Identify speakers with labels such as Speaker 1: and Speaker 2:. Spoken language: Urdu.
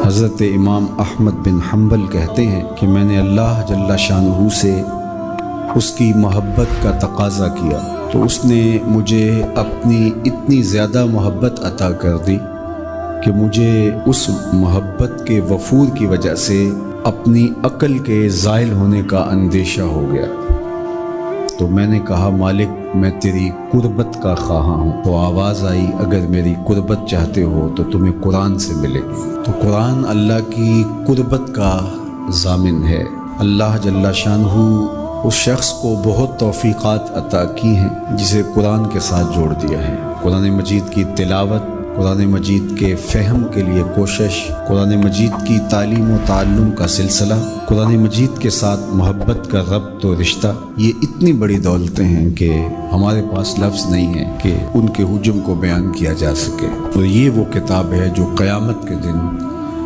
Speaker 1: حضرت امام احمد بن حنبل کہتے ہیں کہ میں نے اللہ جل شانہ سے اس کی محبت کا تقاضا کیا تو اس نے مجھے اپنی اتنی زیادہ محبت عطا کر دی کہ مجھے اس محبت کے وفور کی وجہ سے اپنی عقل کے زائل ہونے کا اندیشہ ہو گیا۔ تو میں نے کہا مالک میں تیری قربت کا خواہاں ہوں۔ تو آواز آئی اگر میری قربت چاہتے ہو تو تمہیں قرآن سے ملے گی۔ تو قرآن اللہ کی قربت کا ضامن ہے۔ اللہ جل شانہ اس شخص کو بہت توفیقات عطا کی ہیں جسے قرآن کے ساتھ جوڑ دیا ہے۔ قرآن مجید کی تلاوت، قرآن مجید کے فہم کے لیے کوشش، قرآن مجید کی تعلیم و تعلم کا سلسلہ، قرآن مجید کے ساتھ محبت کا ربط و رشتہ، یہ اتنی بڑی دولتیں ہیں کہ ہمارے پاس لفظ نہیں ہیں کہ ان کے حجم کو بیان کیا جا سکے۔ اور یہ وہ کتاب ہے جو قیامت کے دن